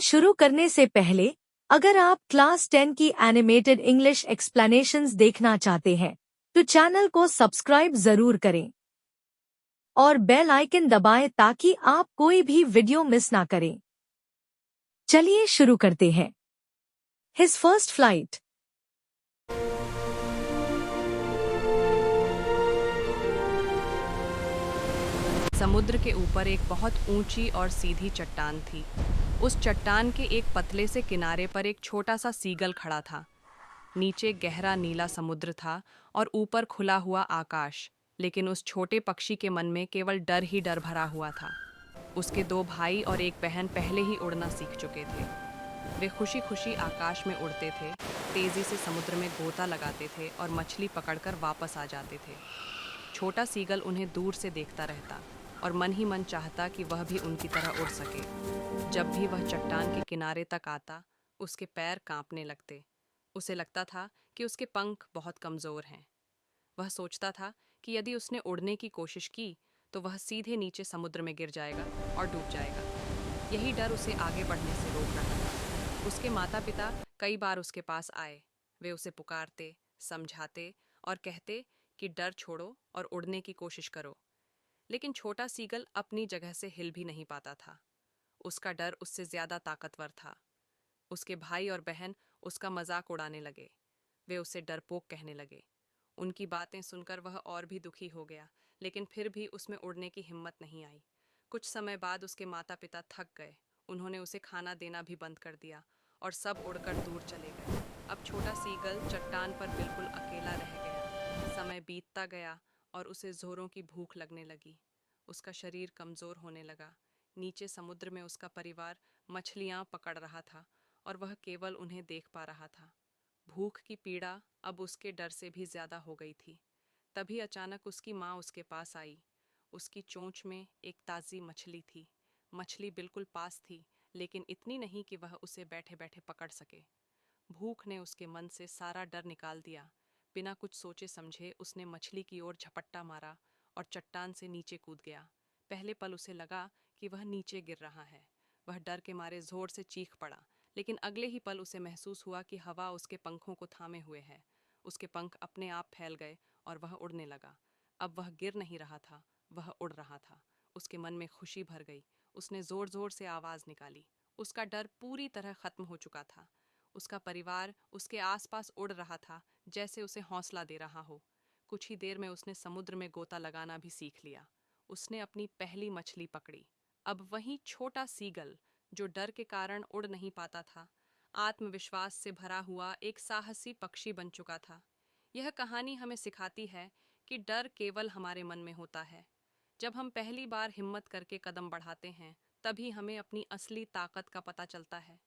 शुरू करने से पहले, अगर आप क्लास 10 की एनिमेटेड इंग्लिश एक्सप्लेनेशंस देखना चाहते हैं, तो चैनल को सब्सक्राइब जरूर करें और बेल आइकन दबाएं ताकि आप कोई भी वीडियो मिस ना करें। चलिए शुरू करते हैं। His first flight. समुद्र के ऊपर एक बहुत ऊंची और सीधी चट्टान थी। उस चट्टान के एक पतले से किनारे पर एक छोटा सा सीगल खड़ा था। नीचे गहरा नीला समुद्र था और ऊपर खुला हुआ आकाश, लेकिन उस छोटे पक्षी के मन में केवल डर ही डर भरा हुआ था। उसके दो भाई और एक बहन पहले ही उड़ना सीख चुके थे। वे खुशी खुशी आकाश में उड़ते थे, तेजी से समुद्र में गोता लगाते थे और मछली पकड़कर वापस आ जाते थे। छोटा सीगल उन्हें दूर से देखता रहता और मन ही मन चाहता कि वह भी उनकी तरह उड़ सके। जब भी वह चट्टान के किनारे तक आता, उसके पैर कांपने लगते। उसे लगता था कि उसके पंख बहुत कमजोर हैं। वह सोचता था कि यदि उसने उड़ने की कोशिश की तो वह सीधे नीचे समुद्र में गिर जाएगा और डूब जाएगा। यही डर उसे आगे बढ़ने से रोक रहा था। उसके माता पिता कई बार उसके पास आए। वे उसे पुकारते, समझाते और कहते कि डर छोड़ो और उड़ने की कोशिश करो। लेकिन छोटा सीगल अपनी जगह से हिल भी नहीं पाता था। उसका डर उससे ज्यादा ताकतवर था। उसके भाई और बहन उसका मजाक उड़ाने लगे। वे उसे डरपोक कहने लगे। उनकी बातें सुनकर वह और भी दुखी हो गया, लेकिन फिर भी उसमें उड़ने की हिम्मत नहीं आई। कुछ समय बाद उसके माता पिता थक गए। उन्होंने उसे खाना देना भी बंद कर दिया और सब उड़कर दूर चले गए। अब छोटा सीगल चट्टान पर बिल्कुल अकेला रह गया। समय बीतता गया और उसे जोरों की भूख लगने लगी। उसका शरीर कमजोर होने लगा। नीचे समुद्र में उसका परिवार मछलियां पकड़ रहा था और वह केवल उन्हें देख पा रहा था। भूख की पीड़ा अब उसके डर से भी ज्यादा हो गई थी। तभी अचानक उसकी माँ उसके पास आई। उसकी चोंच में एक ताज़ी मछली थी। मछली बिल्कुल पास थी, लेकिन इतनी नहीं कि वह उसे बैठे बैठे पकड़ सके। भूख ने उसके मन से सारा डर निकाल दिया। बिना कुछ सोचे समझे उसने मछली की ओर झपट्टा मारा और चट्टान से नीचे कूद गया। पहले पल उसे लगा कि वह नीचे गिर रहा है। वह डर के मारे जोर से चीख पड़ा, लेकिन अगले ही पल उसे महसूस हुआ कि हवा उसके पंखों को थामे हुए है। उसके पंख अपने आप फैल गए और वह उड़ने लगा। अब वह गिर नहीं रहा था, वह उड़ रहा था। उसके मन में खुशी भर गई। उसने जोर जोर से आवाज निकाली। उसका डर पूरी तरह खत्म हो चुका था। उसका परिवार उसके आसपास उड़ रहा था, जैसे उसे हौसला दे रहा हो। कुछ ही देर में उसने समुद्र में गोता लगाना भी सीख लिया। उसने अपनी पहली मछली पकड़ी। अब वही छोटा सीगल, जो डर के कारण उड़ नहीं पाता था, आत्मविश्वास से भरा हुआ एक साहसी पक्षी बन चुका था। यह कहानी हमें सिखाती है कि डर केवल हमारे मन में होता है। जब हम पहली बार हिम्मत करके कदम बढ़ाते हैं, तभी हमें अपनी असली ताकत का पता चलता है।